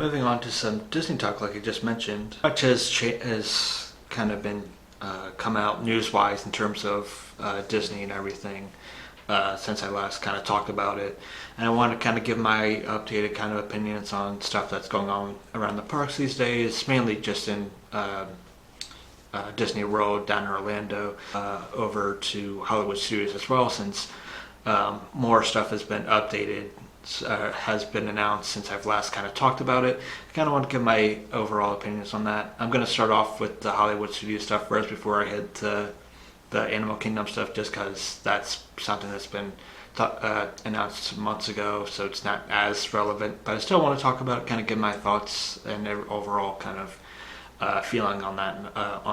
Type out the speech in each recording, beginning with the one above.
Moving on to some Disney talk, like I just mentioned, much has kind of been come out news-wise in terms of Disney and everything since I last kind of talked about it, and I want to kind of give my updated kind of opinions on stuff that's going on around the parks these days, mainly just in Disney World down in Orlando, over to Hollywood Studios as well, since more stuff has been updated. Has been announced since I've last kind of talked about it. I kind of want to give my overall opinions on that. I'm going to start off with the Hollywood Studio stuff first before I head to the Animal Kingdom stuff, just because that's something that's been announced months ago, so it's not as relevant. But I still want to talk about it, kind of give my thoughts and overall kind of feeling on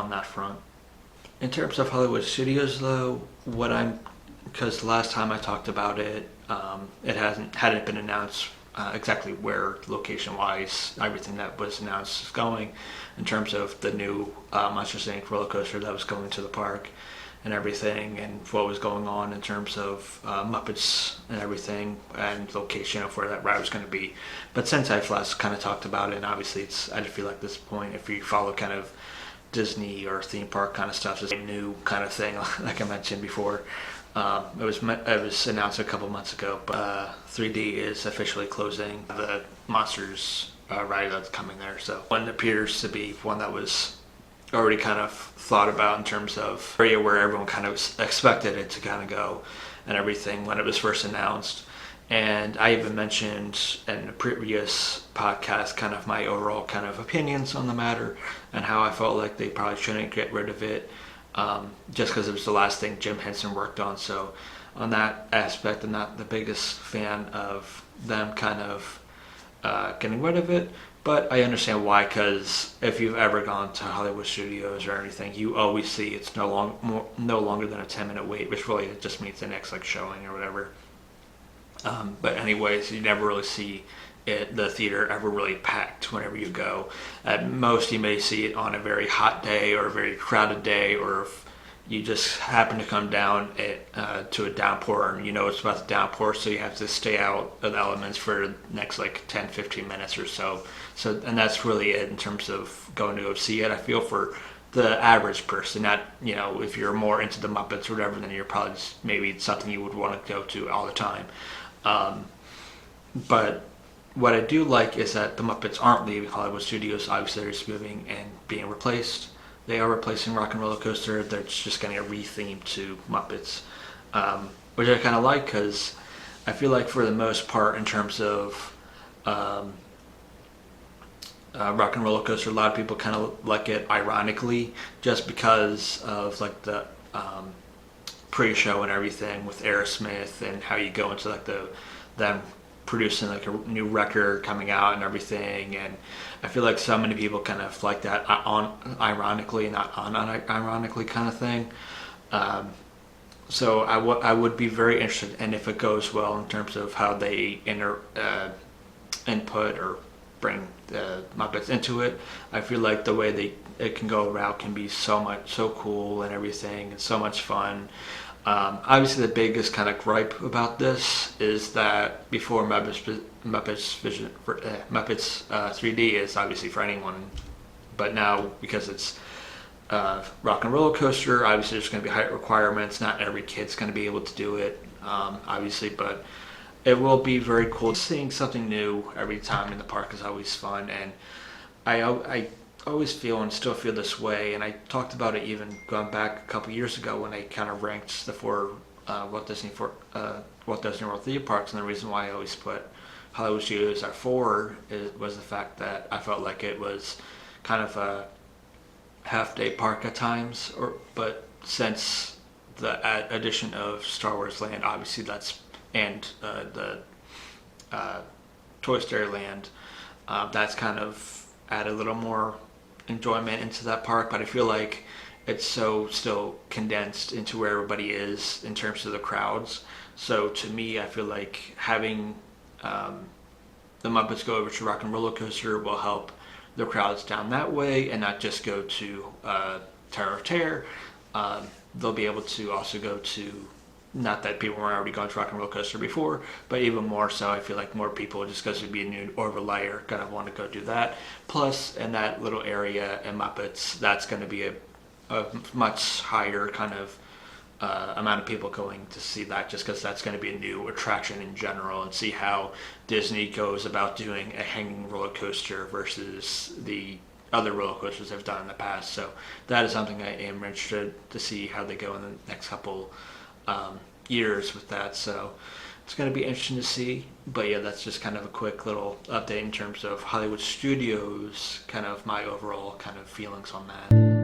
that front. In terms of Hollywood Studios, though, because the last time I talked about it, it hadn't been announced exactly where location-wise everything that was announced is going, in terms of the new Monsters Inc. roller coaster that was going to the park and everything, and what was going on in terms of Muppets and everything, and location of where that ride was going to be. But since I've last kind of talked about it, and obviously I feel like this point, if you follow kind of Disney or theme park kind of stuff, it's a new kind of thing, like I mentioned before. It was announced a couple months ago, but 3D is officially closing the Monsters ride that's coming there. So one appears to be one that was already kind of thought about in terms of area where everyone kind of expected it to kind of go and everything when it was first announced. And I even mentioned in a previous podcast kind of my overall kind of opinions on the matter and how I felt like they probably shouldn't get rid of it. Just because it was the last thing Jim Henson worked on. So on that aspect, I'm not the biggest fan of them kind of getting rid of it, but I understand why, because if you've ever gone to Hollywood Studios or anything, you always see it's no longer than a 10-minute wait, which really just means the next showing or whatever. But anyways, you never really see the theater ever really packed whenever you go. At most, you may see it on a very hot day or a very crowded day, or if you just happen to come down to a downpour and you know it's about to downpour, so you have to stay out of the elements for the next 10-15 minutes or so. And that's really it in terms of going to go see it. I feel for the average person, not, if you're more into the Muppets or whatever, then you're probably maybe something you would want to go to all the time. But what I do like is that the Muppets aren't leaving Hollywood Studios. Obviously, they're just moving and being replaced. They are replacing Rockin Rollercoaster. They're just getting a retheme to Muppets, which I kind of like, because I feel like for the most part, in terms of Rockin Rollercoaster, a lot of people kind of like it ironically, just because of the pre-show and everything with Aerosmith, and how you go into them producing a new record coming out and everything, and I feel like so many people kind of like that ironically, not unironically kind of thing. So I would be very interested in if it goes well in terms of how they input or bring the Muppets into it. I feel like the way it can go around can be so cool and everything, and so much fun. Obviously, the biggest kind of gripe about this is that before Muppets Vision, Muppets 3D is obviously for anyone, but now because it's Rockin Rollercoaster, obviously there's going to be height requirements. Not every kid's going to be able to do it, obviously, but it will be very cool. Seeing something new every time in the park is always fun, and I always feel and still feel this way, and I talked about it even going back a couple years ago when I kind of ranked the four Walt Disney World theme parks, and the reason why I always put Hollywood Studios at 4 was the fact that I felt like it was kind of a half-day park at times, but since the addition of Star Wars Land, obviously and the Toy Story Land, that's kind of add a little more enjoyment into that park, but I feel like it's so still condensed into where everybody is in terms of the crowds. So to me, I feel like having the Muppets go over to Rockin Rollercoaster will help the crowds down that way, and not just go to Tower of Terror. They'll be able to also go to not that people weren't already going to Rockin Rollercoaster before, but even more so, I feel like more people, just because it'd be a new overlayer, kind of want to go do that. Plus, in that little area in Muppets, that's going to be a much higher kind of amount of people going to see that, just because that's going to be a new attraction in general, and see how Disney goes about doing a hanging roller coaster versus the other roller coasters they've done in the past. So that is something I am interested to see how they go in the next couple years with that. So it's going to be interesting to see. But yeah, that's just kind of a quick little update in terms of Hollywood Studios, kind of my overall kind of feelings on that.